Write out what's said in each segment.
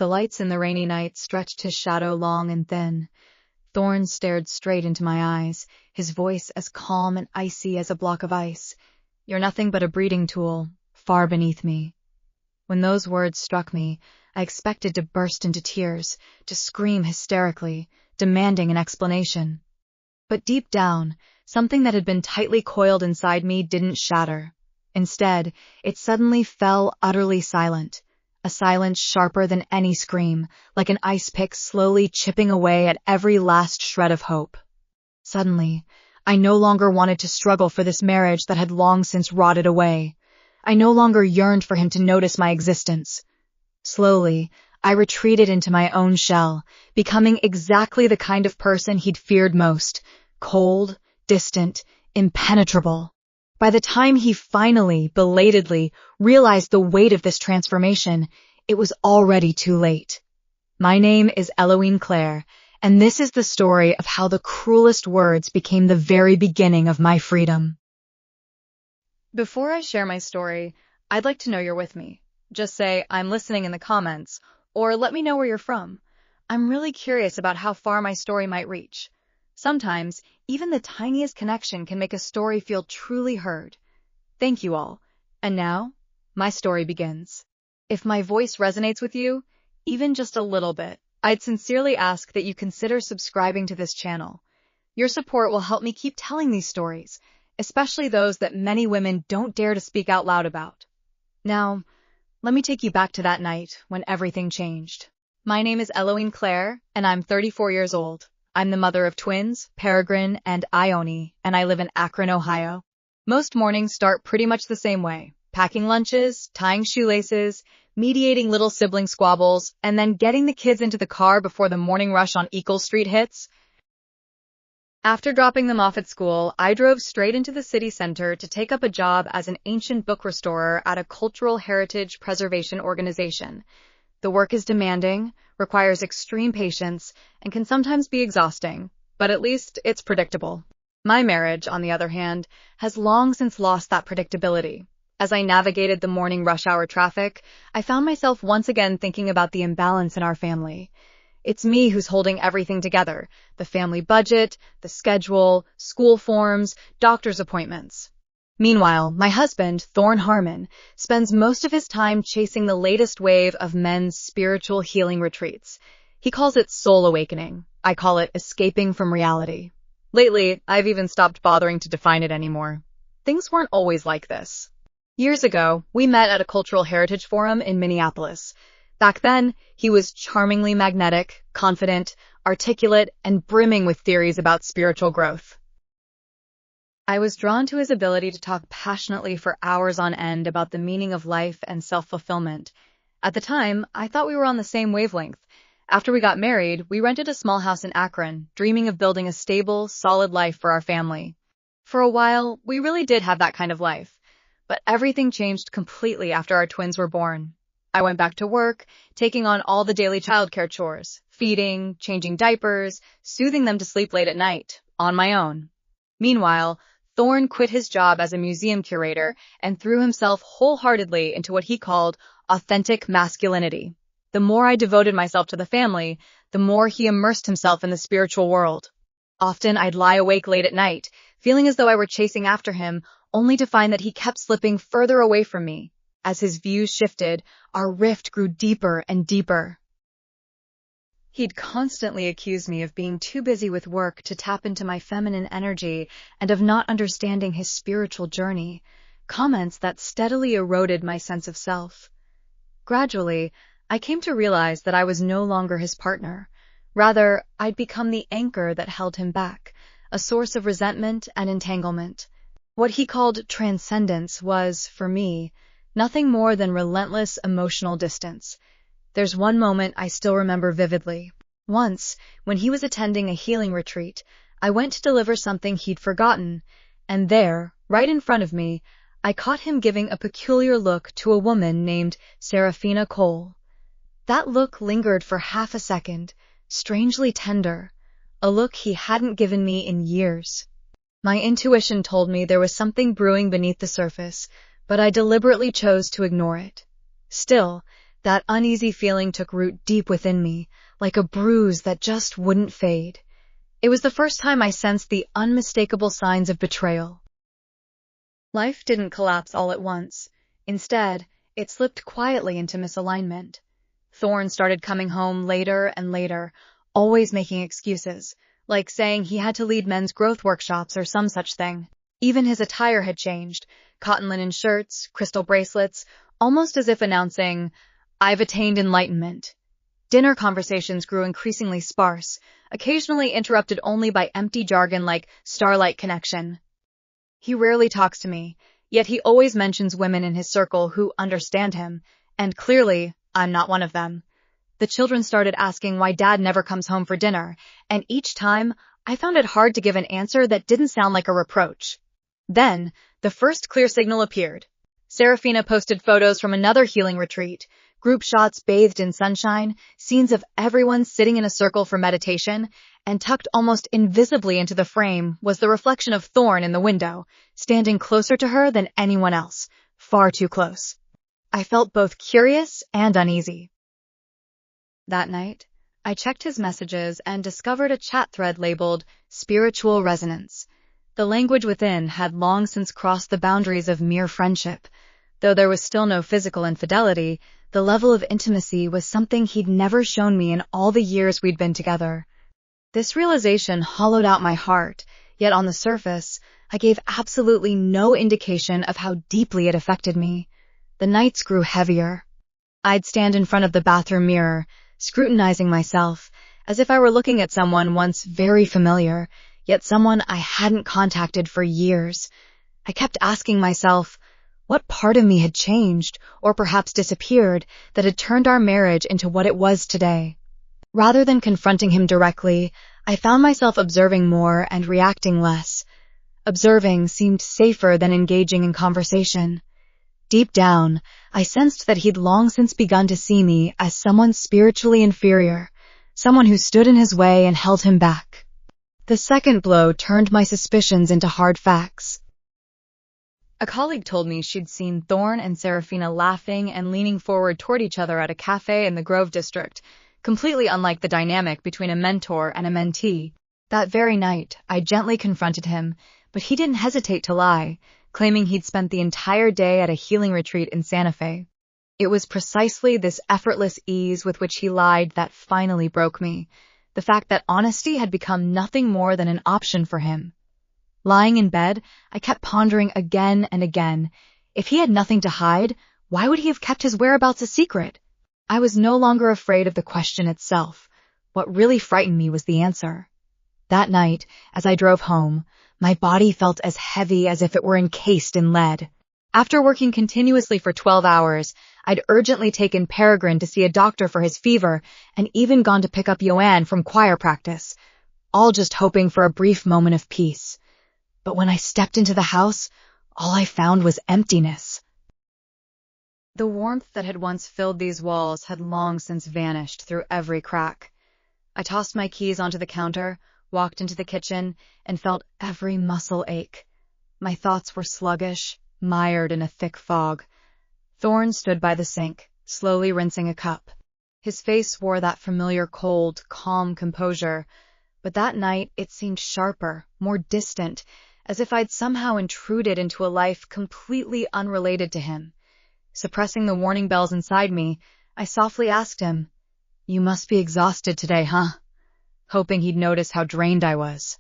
The lights in the rainy night stretched his shadow long and thin. Thorne stared straight into my eyes, his voice as calm and icy as a block of ice. "You're nothing but a breeding tool, far beneath me." When those words struck me, I expected to burst into tears, to scream hysterically, demanding an explanation. But deep down, something that had been tightly coiled inside me didn't shatter. Instead, it suddenly fell utterly silent, a silence sharper than any scream, like an ice pick slowly chipping away at every last shred of hope. Suddenly, I no longer wanted to struggle for this marriage that had long since rotted away. I no longer yearned for him to notice my existence. Slowly, I retreated into my own shell, becoming exactly the kind of person he'd feared most: cold, distant, impenetrable. By the time he finally, belatedly, realized the weight of this transformation, it was already too late. My name is Eloise Clare, and this is the story of how the cruelest words became the very beginning of my freedom. Before I share my story, I'd like to know you're with me. Just say, "I'm listening" in the comments, or let me know where you're from. I'm really curious about how far my story might reach. Sometimes, even the tiniest connection can make a story feel truly heard. Thank you all. And now, my story begins. If my voice resonates with you, even just a little bit, I'd sincerely ask that you consider subscribing to this channel. Your support will help me keep telling these stories, especially those that many women don't dare to speak out loud about. Now, let me take you back to that night when everything changed. My name is Eloise Clare, and I'm 34 years old. I'm the mother of twins, Peregrine and Ione, and I live in Akron, Ohio. Most mornings start pretty much the same way: packing lunches, tying shoelaces, mediating little sibling squabbles, and then getting the kids into the car before the morning rush on Eagle Street hits. After dropping them off at school, I drove straight into the city center to take up a job as an ancient book restorer at a cultural heritage preservation organization. The work is demanding, requires extreme patience, and can sometimes be exhausting, but at least it's predictable. My marriage, on the other hand, has long since lost that predictability. As I navigated the morning rush hour traffic, I found myself once again thinking about the imbalance in our family. It's me who's holding everything together: the family budget, the schedule, school forms, doctor's appointments. Meanwhile, my husband, Thorne Harmon, spends most of his time chasing the latest wave of men's spiritual healing retreats. He calls it soul awakening. I call it escaping from reality. Lately, I've even stopped bothering to define it anymore. Things weren't always like this. Years ago, we met at a cultural heritage forum in Minneapolis. Back then, he was charmingly magnetic, confident, articulate, and brimming with theories about spiritual growth. I was drawn to his ability to talk passionately for hours on end about the meaning of life and self-fulfillment. At the time, I thought we were on the same wavelength. After we got married, we rented a small house in Akron, dreaming of building a stable, solid life for our family. For a while, we really did have that kind of life. But everything changed completely after our twins were born. I went back to work, taking on all the daily childcare chores: feeding, changing diapers, soothing them to sleep late at night, on my own. Meanwhile, Thorne quit his job as a museum curator and threw himself wholeheartedly into what he called authentic masculinity. The more I devoted myself to the family, the more he immersed himself in the spiritual world. Often I'd lie awake late at night, feeling as though I were chasing after him, only to find that he kept slipping further away from me. As his views shifted, our rift grew deeper and deeper. He'd constantly accuse me of being too busy with work to tap into my feminine energy and of not understanding his spiritual journey, comments that steadily eroded my sense of self. Gradually, I came to realize that I was no longer his partner. Rather, I'd become the anchor that held him back, a source of resentment and entanglement. What he called transcendence was, for me, nothing more than relentless emotional distance. There's one moment I still remember vividly. Once, when he was attending a healing retreat, I went to deliver something he'd forgotten, and there, right in front of me, I caught him giving a peculiar look to a woman named Serafina Cole. That look lingered for half a second, strangely tender, a look he hadn't given me in years. My intuition told me there was something brewing beneath the surface, but I deliberately chose to ignore it. Still, That uneasy feeling took root deep within me, like a bruise that just wouldn't fade. It was the first time I sensed the unmistakable signs of betrayal. Life didn't collapse all at once. Instead, it slipped quietly into misalignment. Thorne started coming home later and later, always making excuses, like saying he had to lead men's growth workshops or some such thing. Even his attire had changed, cotton linen shirts, crystal bracelets, almost as if announcing, "I've attained enlightenment." Dinner conversations grew increasingly sparse, occasionally interrupted only by empty jargon like starlight connection. He rarely talks to me, yet he always mentions women in his circle who understand him, and clearly, I'm not one of them. The children started asking why Dad never comes home for dinner, and each time, I found it hard to give an answer that didn't sound like a reproach. Then, the first clear signal appeared. Serafina posted photos from another healing retreat, group shots bathed in sunshine, scenes of everyone sitting in a circle for meditation, and tucked almost invisibly into the frame was the reflection of Thorne in the window, standing closer to her than anyone else, far too close. I felt both curious and uneasy. That night, I checked his messages and discovered a chat thread labeled Spiritual Resonance. The language within had long since crossed the boundaries of mere friendship. Though there was still no physical infidelity, the level of intimacy was something he'd never shown me in all the years we'd been together. This realization hollowed out my heart, yet on the surface, I gave absolutely no indication of how deeply it affected me. The nights grew heavier. I'd stand in front of the bathroom mirror, scrutinizing myself, as if I were looking at someone once very familiar, yet someone I hadn't contacted for years. I kept asking myself, what part of me had changed, or perhaps disappeared, that had turned our marriage into what it was today? Rather than confronting him directly, I found myself observing more and reacting less. Observing seemed safer than engaging in conversation. Deep down, I sensed that he'd long since begun to see me as someone spiritually inferior, someone who stood in his way and held him back. The second blow turned my suspicions into hard facts. A colleague told me she'd seen Thorne and Serafina laughing and leaning forward toward each other at a cafe in the Grove district, completely unlike the dynamic between a mentor and a mentee. That very night, I gently confronted him, but he didn't hesitate to lie, claiming he'd spent the entire day at a healing retreat in Santa Fe. It was precisely this effortless ease with which he lied that finally broke me, the fact that honesty had become nothing more than an option for him. Lying in bed, I kept pondering again and again. If he had nothing to hide, why would he have kept his whereabouts a secret? I was no longer afraid of the question itself. What really frightened me was the answer. That night, as I drove home, my body felt as heavy as if it were encased in lead. After working continuously for 12 hours, I'd urgently taken Peregrine to see a doctor for his fever and even gone to pick up Joanne from choir practice, all just hoping for a brief moment of peace. But when I stepped into the house, all I found was emptiness. The warmth that had once filled these walls had long since vanished through every crack. I tossed my keys onto the counter, walked into the kitchen, and felt every muscle ache. My thoughts were sluggish, mired in a thick fog. Thorne stood by the sink, slowly rinsing a cup. His face wore that familiar cold, calm composure, but that night it seemed sharper, more distant, as if I'd somehow intruded into a life completely unrelated to him. Suppressing the warning bells inside me, I softly asked him, "You must be exhausted today, huh?" hoping he'd notice how drained I was.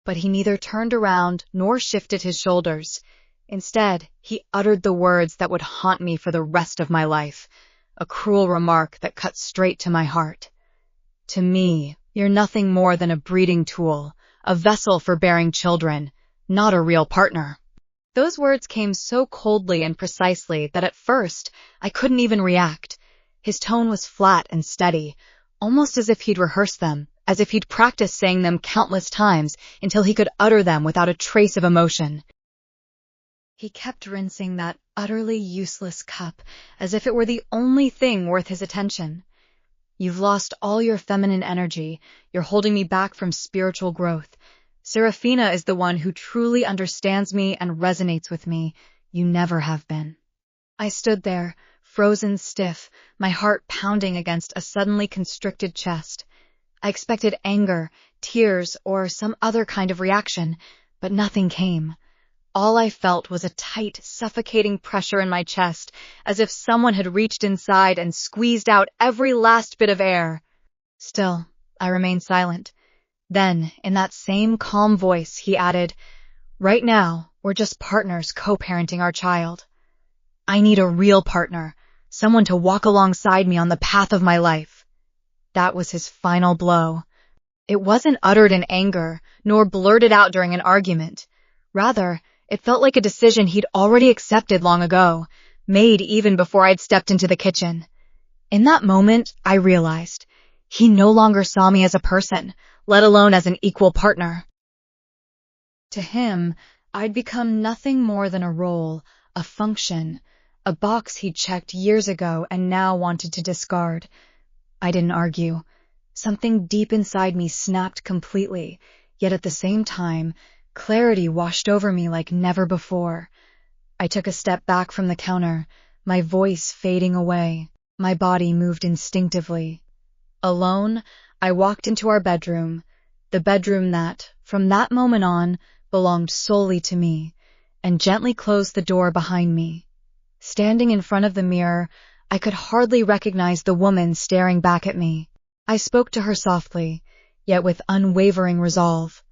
But he neither turned around nor shifted his shoulders. Instead, he uttered the words that would haunt me for the rest of my life, a cruel remark that cut straight to my heart. "To me, you're nothing more than a breeding tool, a vessel for bearing children, not a real partner." Those words came so coldly and precisely that at first I couldn't even react. His tone was flat and steady, almost as if he'd rehearsed them, as if he'd practiced saying them countless times until he could utter them without a trace of emotion. He kept rinsing that utterly useless cup as if it were the only thing worth his attention. "You've lost all your feminine energy. You're holding me back from spiritual growth. Serafina is the one who truly understands me and resonates with me. You never have been." I stood there, frozen stiff, my heart pounding against a suddenly constricted chest. I expected anger, tears, or some other kind of reaction, but nothing came. All I felt was a tight, suffocating pressure in my chest, as if someone had reached inside and squeezed out every last bit of air. Still, I remained silent. Then, in that same calm voice, he added, "Right now, we're just partners co-parenting our child. I need a real partner, someone to walk alongside me on the path of my life." That was his final blow. It wasn't uttered in anger, nor blurted out during an argument. Rather, it felt like a decision he'd already accepted long ago, made even before I'd stepped into the kitchen. In that moment, I realized he no longer saw me as a person, let alone as an equal partner. To him, I'd become nothing more than a role, a function, a box he'd checked years ago and now wanted to discard. I didn't argue. Something deep inside me snapped completely, yet at the same time, clarity washed over me like never before. I took a step back from the counter, my voice fading away. My body moved instinctively. Alone, I walked into our bedroom, the bedroom that, from that moment on, belonged solely to me, and gently closed the door behind me. Standing in front of the mirror, I could hardly recognize the woman staring back at me. I spoke to her softly, yet with unwavering resolve.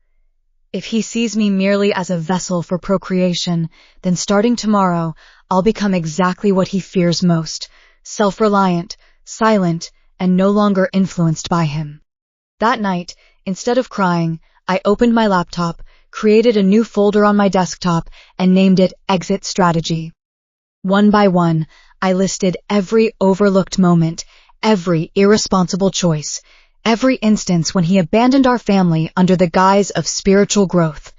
If he sees me merely as a vessel for procreation, then starting tomorrow, I'll become exactly what he fears most, self-reliant, silent, and no longer influenced by him. That night, instead of crying, I opened my laptop, created a new folder on my desktop, and named it Exit Strategy. One by one, I listed every overlooked moment, every irresponsible choice, every instance when he abandoned our family under the guise of spiritual growth.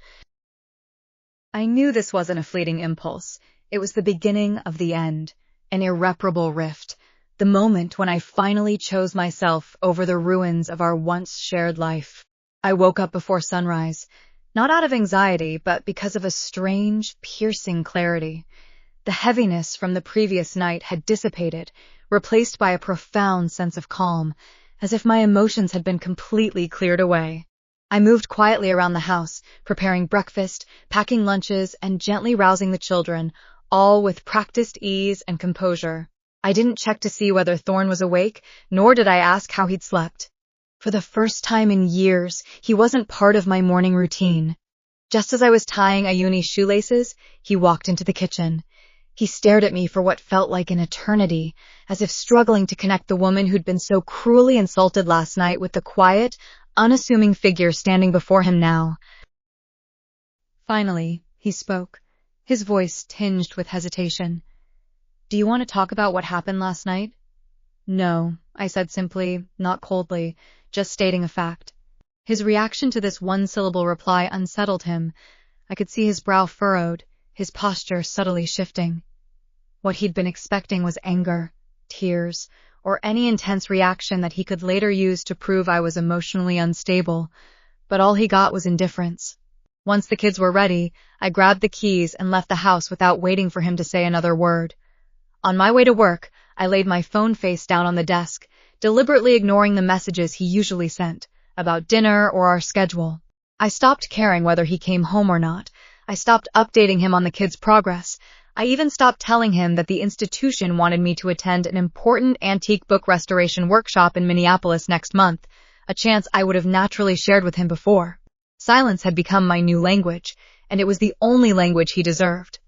I knew this wasn't a fleeting impulse. It was the beginning of the end, an irreparable rift, the moment when I finally chose myself over the ruins of our once shared life. I woke up before sunrise, not out of anxiety, but because of a strange, piercing clarity. The heaviness from the previous night had dissipated, replaced by a profound sense of calm, as if my emotions had been completely cleared away. I moved quietly around the house, preparing breakfast, packing lunches, and gently rousing the children, all with practiced ease and composure. I didn't check to see whether Thorn was awake, nor did I ask how he'd slept. For the first time in years, he wasn't part of my morning routine. Just as I was tying Ayuni's shoelaces, he walked into the kitchen. He stared at me for what felt like an eternity, as if struggling to connect the woman who'd been so cruelly insulted last night with the quiet, unassuming figure standing before him now. Finally, he spoke, his voice tinged with hesitation. "Do you want to talk about what happened last night?" "No," I said simply, not coldly, just stating a fact. His reaction to this one-syllable reply unsettled him. I could see his brow furrowed, his posture subtly shifting. What he'd been expecting was anger, tears, or any intense reaction that he could later use to prove I was emotionally unstable, but all he got was indifference. Once the kids were ready, I grabbed the keys and left the house without waiting for him to say another word. On my way to work, I laid my phone face down on the desk, deliberately ignoring the messages he usually sent, about dinner or our schedule. I stopped caring whether he came home or not. I stopped updating him on the kids' progress. I even stopped telling him that the institution wanted me to attend an important antique book restoration workshop in Minneapolis next month, a chance I would have naturally shared with him before. Silence had become my new language, and it was the only language he deserved.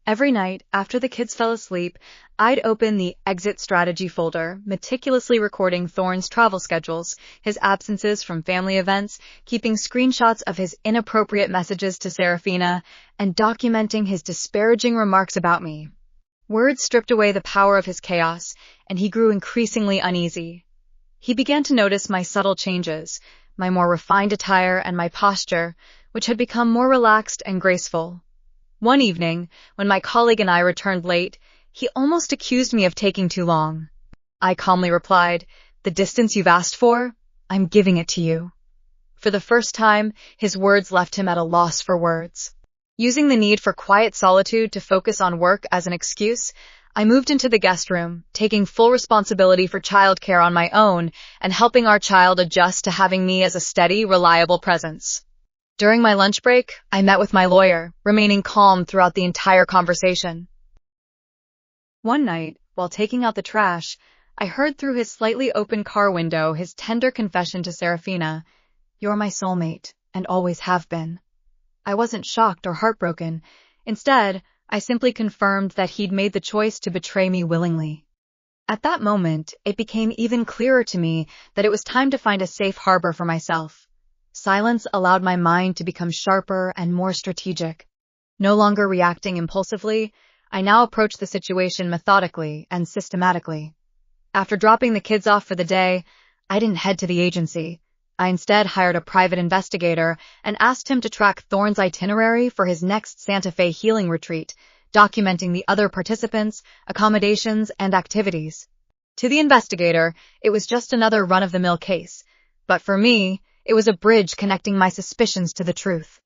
Every night, after the kids fell asleep, I'd open the Exit Strategy folder, meticulously recording Thorn's travel schedules, his absences from family events, keeping screenshots of his inappropriate messages to Serafina, and documenting his disparaging remarks about me. Words stripped away the power of his chaos, and he grew increasingly uneasy. He began to notice my subtle changes, my more refined attire and my posture, which had become more relaxed and graceful. One evening, when my colleague and I returned late, he almost accused me of taking too long. I calmly replied, "The distance you've asked for, I'm giving it to you." For the first time, his words left him at a loss for words. Using the need for quiet solitude to focus on work as an excuse, I moved into the guest room, taking full responsibility for childcare on my own and helping our child adjust to having me as a steady, reliable presence. During my lunch break, I met with my lawyer, remaining calm throughout the entire conversation. One night, while taking out the trash, I heard through his slightly open car window his tender confession to Serafina, "You're my soulmate, and always have been." I wasn't shocked or heartbroken. Instead, I simply confirmed that he'd made the choice to betray me willingly. At that moment, it became even clearer to me that it was time to find a safe harbor for myself. Silence allowed my mind to become sharper and more strategic. No longer reacting impulsively, I now approached the situation methodically and systematically. After dropping the kids off for the day, I didn't head to the agency. I instead hired a private investigator and asked him to track Thorne's itinerary for his next Santa Fe healing retreat, documenting the other participants, accommodations, and activities. To the investigator, it was just another run-of-the-mill case, but for me, it was a bridge connecting my suspicions to the truth.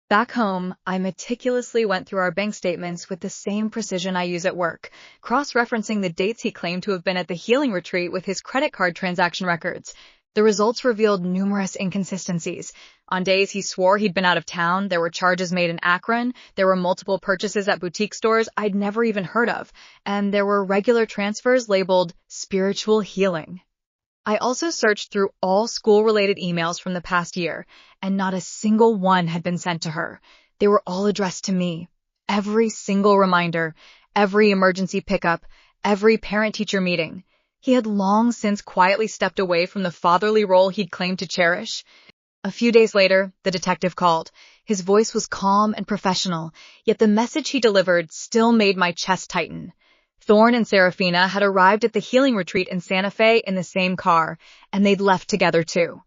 Back home, I meticulously went through our bank statements with the same precision I use at work, cross-referencing the dates he claimed to have been at the healing retreat with his credit card transaction records. The results revealed numerous inconsistencies. On days he swore he'd been out of town, there were charges made in Akron, there were multiple purchases at boutique stores I'd never even heard of, and there were regular transfers labeled spiritual healing. I also searched through all school-related emails from the past year, and not a single one had been sent to her. They were all addressed to me. Every single reminder, every emergency pickup, every parent-teacher meeting. He had long since quietly stepped away from the fatherly role he'd claimed to cherish. A few days later, the detective called. His voice was calm and professional, yet the message he delivered still made my chest tighten. Thorne and Serafina had arrived at the healing retreat in Santa Fe in the same car, and they'd left together too.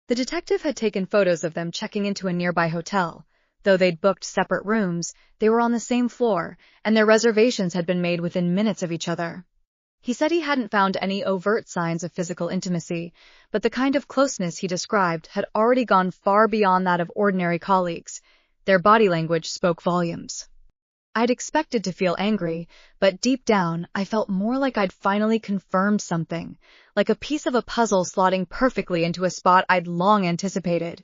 The detective had taken photos of them checking into a nearby hotel. Though they'd booked separate rooms, they were on the same floor, and their reservations had been made within minutes of each other. He said he hadn't found any overt signs of physical intimacy, but the kind of closeness he described had already gone far beyond that of ordinary colleagues. Their body language spoke volumes. I'd expected to feel angry, but deep down, I felt more like I'd finally confirmed something, like a piece of a puzzle slotting perfectly into a spot I'd long anticipated.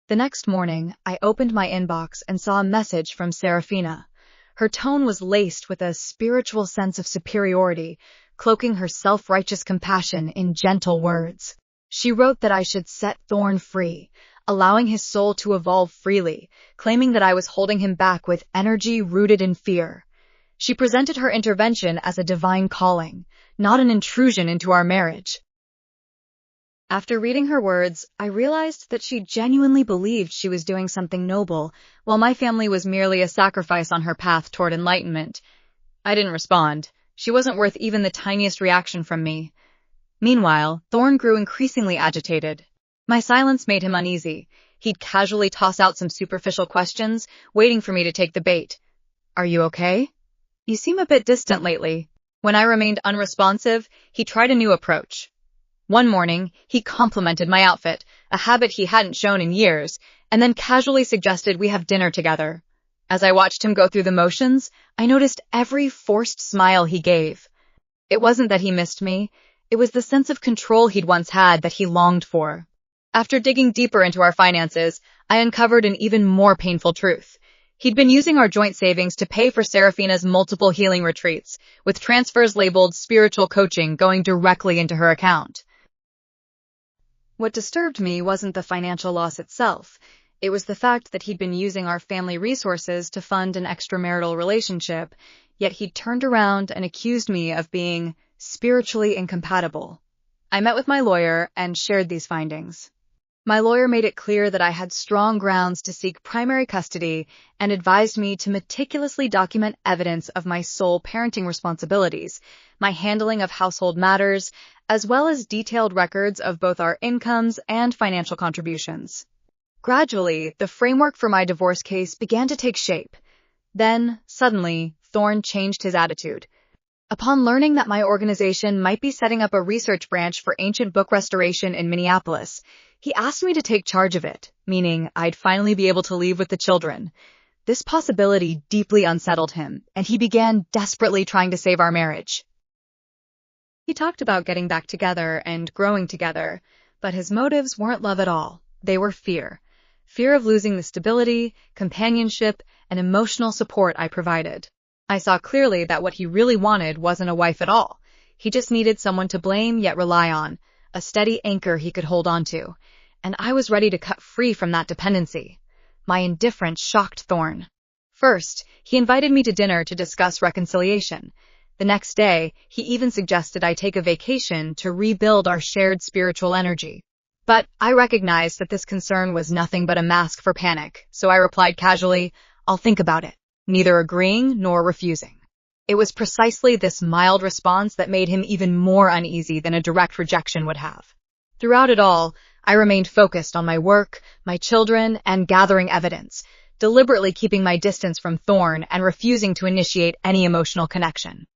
The next morning, I opened my inbox and saw a message from Serafina. Her tone was laced with a spiritual sense of superiority, cloaking her self-righteous compassion in gentle words. She wrote that I should set Thorne free, allowing his soul to evolve freely, claiming that I was holding him back with energy rooted in fear. She presented her intervention as a divine calling, not an intrusion into our marriage. After reading her words, I realized that she genuinely believed she was doing something noble, while my family was merely a sacrifice on her path toward enlightenment. I didn't respond. She wasn't worth even the tiniest reaction from me. Meanwhile, Thorne grew increasingly agitated. My silence made him uneasy. He'd casually toss out some superficial questions, waiting for me to take the bait. "Are you okay? You seem a bit distant lately." When I remained unresponsive, he tried a new approach. One morning, he complimented my outfit, a habit he hadn't shown in years, and then casually suggested we have dinner together. As I watched him go through the motions, I noticed every forced smile he gave. It wasn't that he missed me. It was the sense of control he'd once had that he longed for. After digging deeper into our finances, I uncovered an even more painful truth. He'd been using our joint savings to pay for Serafina's multiple healing retreats, with transfers labeled spiritual coaching going directly into her account. What disturbed me wasn't the financial loss itself. It was the fact that he'd been using our family resources to fund an extramarital relationship, yet he'd turned around and accused me of being spiritually incompatible. I met with my lawyer and shared these findings. My lawyer made it clear that I had strong grounds to seek primary custody and advised me to meticulously document evidence of my sole parenting responsibilities, my handling of household matters, as well as detailed records of both our incomes and financial contributions. Gradually, the framework for my divorce case began to take shape. Then, suddenly, Thorne changed his attitude. Upon learning that my organization might be setting up a research branch for ancient book restoration in Minneapolis, he asked me to take charge of it, meaning I'd finally be able to leave with the children. This possibility deeply unsettled him, and he began desperately trying to save our marriage. He talked about getting back together and growing together, but his motives weren't love at all. They were fear. Fear of losing the stability, companionship, and emotional support I provided. I saw clearly that what he really wanted wasn't a wife at all. He just needed someone to blame yet rely on, a steady anchor he could hold on to, and I was ready to cut free from that dependency. My indifference shocked Thorne. First, he invited me to dinner to discuss reconciliation. The next day, he even suggested I take a vacation to rebuild our shared spiritual energy. But I recognized that this concern was nothing but a mask for panic, so I replied casually, "I'll think about it," neither agreeing nor refusing. It was precisely this mild response that made him even more uneasy than a direct rejection would have. Throughout it all, I remained focused on my work, my children, and gathering evidence, deliberately keeping my distance from Thorne and refusing to initiate any emotional connection.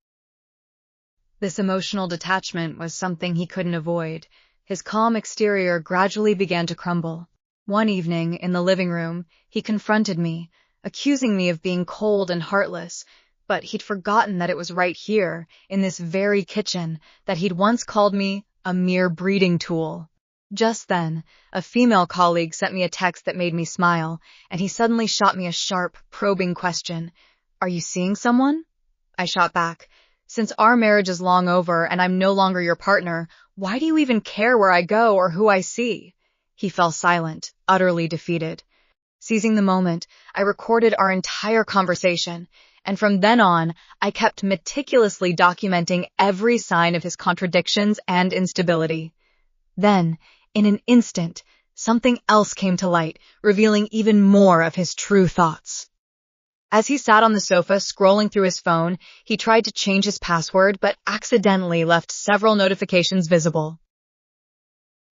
This emotional detachment was something he couldn't avoid. His calm exterior gradually began to crumble. One evening, in the living room, he confronted me, accusing me of being cold and heartless, but he'd forgotten that it was right here, in this very kitchen, that he'd once called me a mere breeding tool. Just then, a female colleague sent me a text that made me smile, and he suddenly shot me a sharp, probing question. "Are you seeing someone?" I shot back. "Since our marriage is long over and I'm no longer your partner, why do you even care where I go or who I see?" He fell silent, utterly defeated. Seizing the moment, I recorded our entire conversation, and from then on, I kept meticulously documenting every sign of his contradictions and instability. Then, in an instant, something else came to light, revealing even more of his true thoughts. As he sat on the sofa scrolling through his phone, he tried to change his password but accidentally left several notifications visible.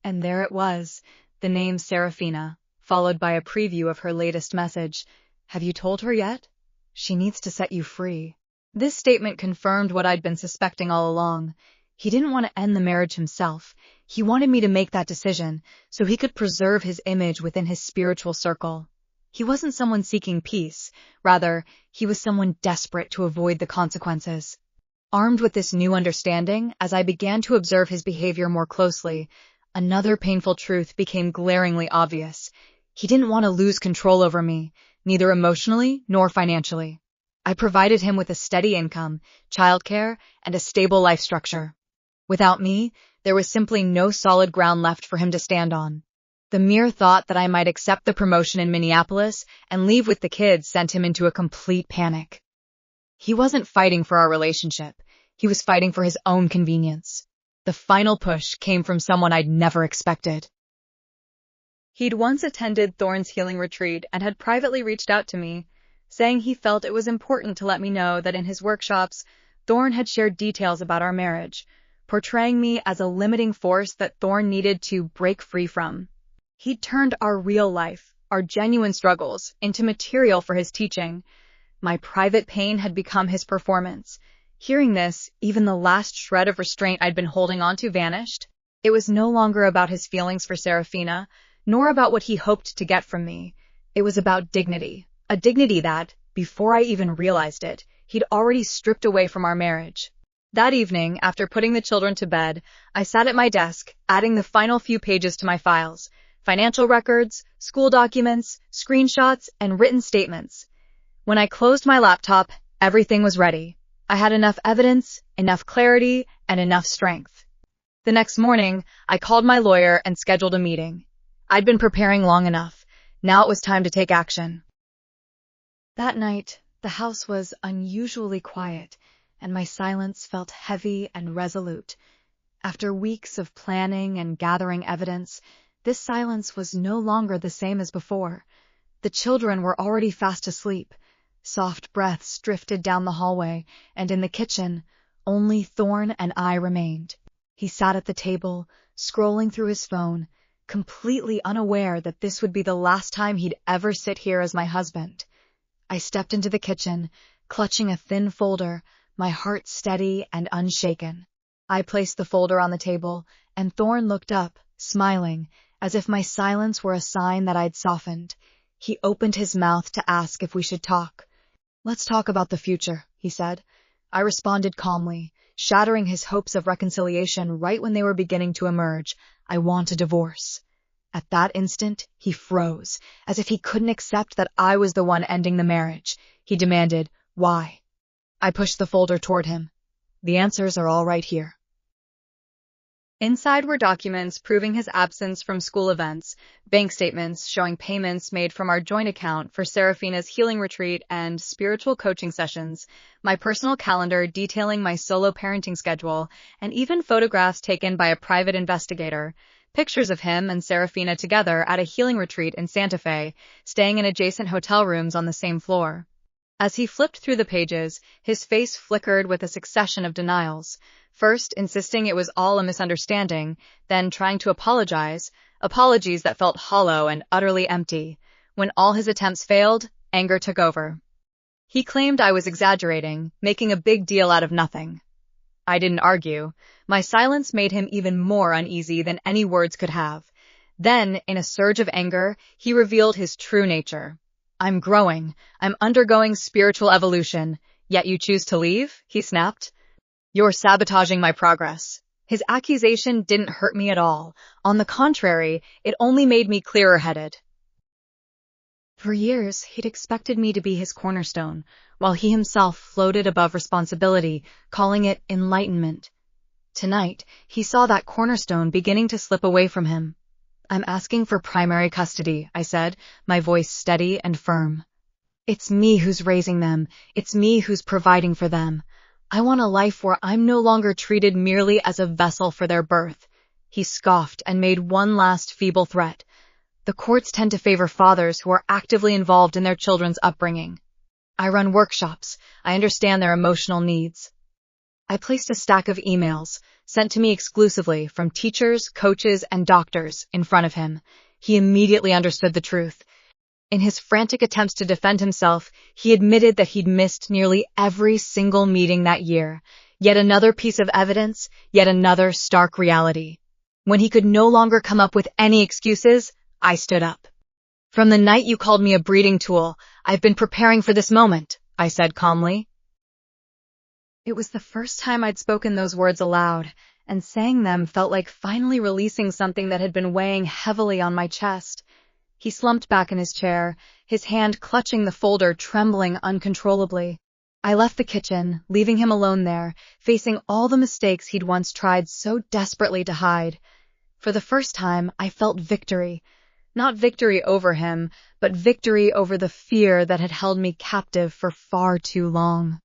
And there it was, the name Serafina, followed by a preview of her latest message. "Have you told her yet? She needs to set you free." This statement confirmed what I'd been suspecting all along. He didn't want to end the marriage himself. He wanted me to make that decision so he could preserve his image within his spiritual circle. He wasn't someone seeking peace. Rather, he was someone desperate to avoid the consequences. Armed with this new understanding, as I began to observe his behavior more closely, another painful truth became glaringly obvious. He didn't want to lose control over me, neither emotionally nor financially. I provided him with a steady income, childcare, and a stable life structure. Without me, there was simply no solid ground left for him to stand on. The mere thought that I might accept the promotion in Minneapolis and leave with the kids sent him into a complete panic. He wasn't fighting for our relationship. He was fighting for his own convenience. The final push came from someone I'd never expected. He'd once attended Thorne's healing retreat and had privately reached out to me, saying he felt it was important to let me know that in his workshops, Thorne had shared details about our marriage, portraying me as a limiting force that Thorne needed to break free from. He'd turned our real life, our genuine struggles, into material for his teaching. My private pain had become his performance. Hearing this, even the last shred of restraint I'd been holding on to vanished. It was no longer about his feelings for Serafina, nor about what he hoped to get from me. It was about dignity, a dignity that, before I even realized it, he'd already stripped away from our marriage. That evening, after putting the children to bed, I sat at my desk, adding the final few pages to my files. Financial records, school documents, screenshots, and written statements. When I closed my laptop, everything was ready. I had enough evidence, enough clarity, and enough strength. The next morning, I called my lawyer and scheduled a meeting. I'd been preparing long enough. Now it was time to take action. That night, the house was unusually quiet, and my silence felt heavy and resolute. After weeks of planning and gathering evidence, this silence was no longer the same as before. The children were already fast asleep. Soft breaths drifted down the hallway, and in the kitchen, only Thorne and I remained. He sat at the table, scrolling through his phone, completely unaware that this would be the last time he'd ever sit here as my husband. I stepped into the kitchen, clutching a thin folder, my heart steady and unshaken. I placed the folder on the table, and Thorne looked up, smiling, as if my silence were a sign that I'd softened. He opened his mouth to ask if we should talk. "Let's talk about the future," he said. I responded calmly, shattering his hopes of reconciliation right when they were beginning to emerge. "I want a divorce." At that instant, he froze, as if he couldn't accept that I was the one ending the marriage. He demanded, "Why?" I pushed the folder toward him. "The answers are all right here." Inside were documents proving his absence from school events, bank statements showing payments made from our joint account for Serafina's healing retreat and spiritual coaching sessions, my personal calendar detailing my solo parenting schedule, and even photographs taken by a private investigator, pictures of him and Serafina together at a healing retreat in Santa Fe, staying in adjacent hotel rooms on the same floor. As he flipped through the pages, his face flickered with a succession of denials. First, insisting it was all a misunderstanding, then trying to apologize, apologies that felt hollow and utterly empty. When all his attempts failed, anger took over. He claimed I was exaggerating, making a big deal out of nothing. I didn't argue. My silence made him even more uneasy than any words could have. Then, in a surge of anger, he revealed his true nature. "I'm growing. I'm undergoing spiritual evolution. Yet you choose to leave?" he snapped. "You're sabotaging my progress." His accusation didn't hurt me at all. On the contrary, it only made me clearer-headed. For years, he'd expected me to be his cornerstone, while he himself floated above responsibility, calling it enlightenment. Tonight, he saw that cornerstone beginning to slip away from him. "I'm asking for primary custody," I said, my voice steady and firm. "It's me who's raising them. It's me who's providing for them. I want a life where I'm no longer treated merely as a vessel for their birth." He scoffed and made one last feeble threat. "The courts tend to favor fathers who are actively involved in their children's upbringing. I run workshops. I understand their emotional needs." I placed a stack of emails, sent to me exclusively from teachers, coaches, and doctors, in front of him. He immediately understood the truth. In his frantic attempts to defend himself, he admitted that he'd missed nearly every single meeting that year. Yet another piece of evidence, yet another stark reality. When he could no longer come up with any excuses, I stood up. "From the night you called me a breeding tool, I've been preparing for this moment," I said calmly. It was the first time I'd spoken those words aloud, and saying them felt like finally releasing something that had been weighing heavily on my chest. He slumped back in his chair, his hand clutching the folder, trembling uncontrollably. I left the kitchen, leaving him alone there, facing all the mistakes he'd once tried so desperately to hide. For the first time, I felt victory. Not victory over him, but victory over the fear that had held me captive for far too long.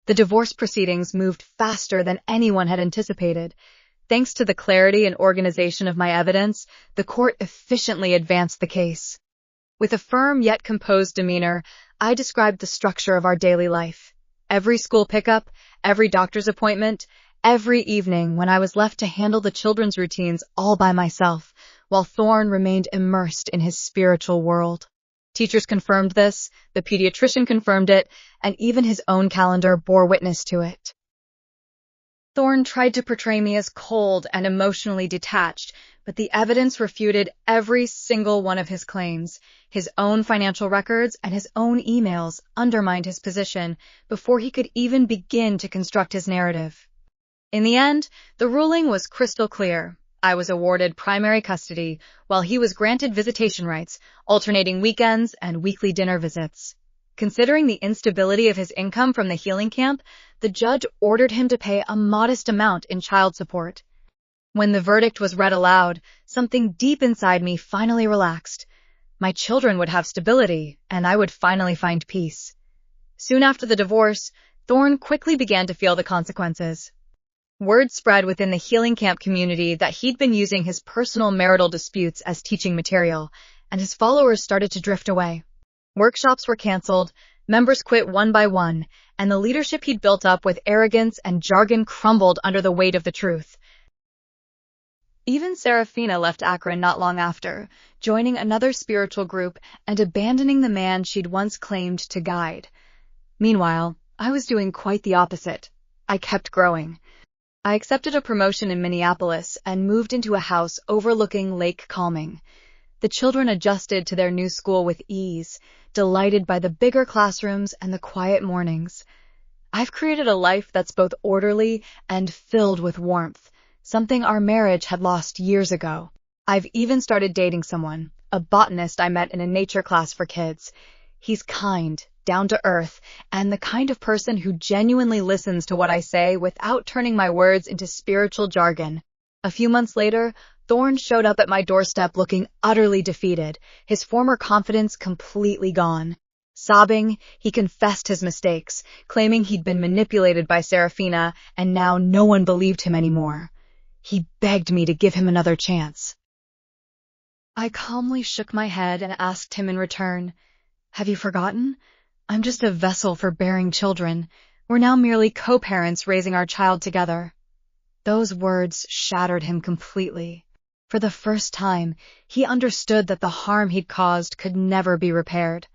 The divorce proceedings moved faster than anyone had anticipated. Thanks to the clarity and organization of my evidence, the court efficiently advanced the case. With a firm yet composed demeanor, I described the structure of our daily life. Every school pickup, every doctor's appointment, every evening when I was left to handle the children's routines all by myself, while Thorne remained immersed in his spiritual world. Teachers confirmed this, the pediatrician confirmed it, and even his own calendar bore witness to it. Thorne tried to portray me as cold and emotionally detached, but the evidence refuted every single one of his claims. His own financial records and his own emails undermined his position before he could even begin to construct his narrative. In the end, the ruling was crystal clear. I was awarded primary custody, while he was granted visitation rights, alternating weekends and weekly dinner visits. Considering the instability of his income from the healing camp, the judge ordered him to pay a modest amount in child support. When the verdict was read aloud, something deep inside me finally relaxed. My children would have stability, and I would finally find peace. Soon after the divorce, Thorne quickly began to feel the consequences. Word spread within the healing camp community that he'd been using his personal marital disputes as teaching material, and his followers started to drift away. Workshops were canceled, members quit one by one, and the leadership he'd built up with arrogance and jargon crumbled under the weight of the truth. Even Serafina left Akron not long after, joining another spiritual group and abandoning the man she'd once claimed to guide. Meanwhile, I was doing quite the opposite. I kept growing. I accepted a promotion in Minneapolis and moved into a house overlooking Lake Calming. The children adjusted to their new school with ease, delighted by the bigger classrooms and the quiet mornings. I've created a life that's both orderly and filled with warmth, something our marriage had lost years ago. I've even started dating someone, a botanist I met in a nature class for kids. He's kind, down to earth, and the kind of person who genuinely listens to what I say without turning my words into spiritual jargon. A few months later, Thorne showed up at my doorstep looking utterly defeated, his former confidence completely gone. Sobbing, he confessed his mistakes, claiming he'd been manipulated by Serafina, and now no one believed him anymore. He begged me to give him another chance. I calmly shook my head and asked him in return, "Have you forgotten? I'm just a vessel for bearing children. We're now merely co-parents raising our child together." Those words shattered him completely. For the first time, he understood that the harm he'd caused could never be repaired.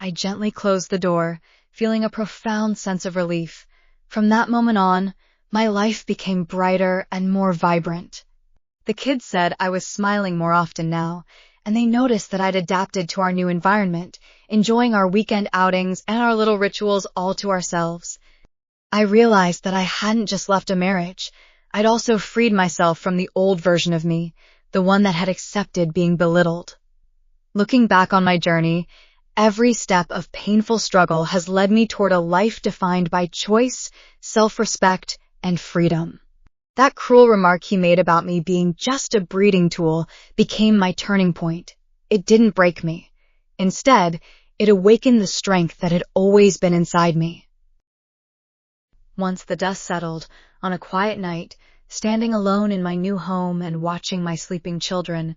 I gently closed the door, feeling a profound sense of relief. From that moment on, my life became brighter and more vibrant. The kids said I was smiling more often now, and they noticed that I'd adapted to our new environment, enjoying our weekend outings and our little rituals all to ourselves. I realized that I hadn't just left a marriage. I'd also freed myself from the old version of me, the one that had accepted being belittled. Looking back on my journey, every step of painful struggle has led me toward a life defined by choice, self-respect, and freedom. That cruel remark he made about me being just a breeding tool became my turning point. It didn't break me. Instead, it awakened the strength that had always been inside me. Once the dust settled, on a quiet night, standing alone in my new home and watching my sleeping children,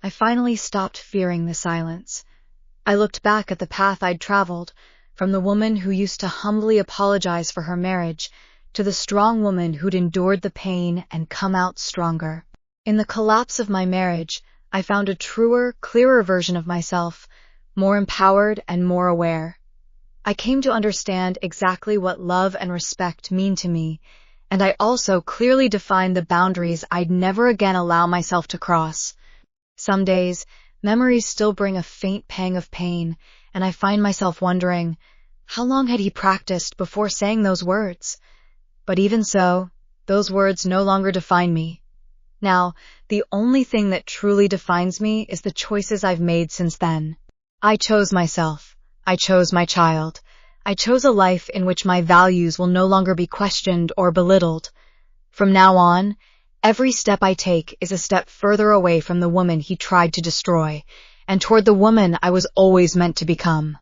I finally stopped fearing the silence. I looked back at the path I'd traveled, from the woman who used to humbly apologize for her marriage to the strong woman who'd endured the pain and come out stronger. In the collapse of my marriage, I found a truer, clearer version of myself, more empowered and more aware. I came to understand exactly what love and respect mean to me, and I also clearly defined the boundaries I'd never again allow myself to cross. Some days, memories still bring a faint pang of pain, and I find myself wondering, how long had he practiced before saying those words? But even so, those words no longer define me. Now, the only thing that truly defines me is the choices I've made since then. I chose myself. I chose my child. I chose a life in which my values will no longer be questioned or belittled. From now on, every step I take is a step further away from the woman he tried to destroy, and toward the woman I was always meant to become.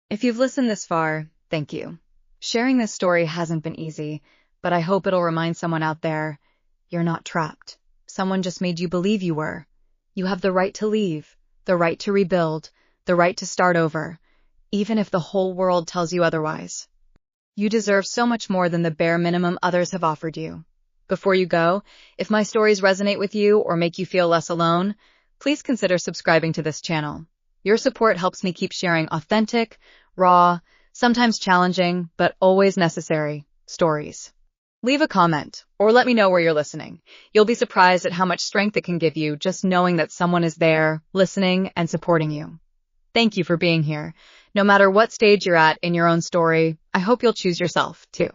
If you've listened this far, thank you. Sharing this story hasn't been easy, but I hope it'll remind someone out there, you're not trapped. Someone just made you believe you were. You have the right to leave, the right to rebuild, the right to start over, even if the whole world tells you otherwise. You deserve so much more than the bare minimum others have offered you. Before you go, if my stories resonate with you or make you feel less alone, please consider subscribing to this channel. Your support helps me keep sharing authentic, raw, sometimes challenging, but always necessary stories. Leave a comment or let me know where you're listening. You'll be surprised at how much strength it can give you just knowing that someone is there, listening, and supporting you. Thank you for being here. No matter what stage you're at in your own story, I hope you'll choose yourself, too.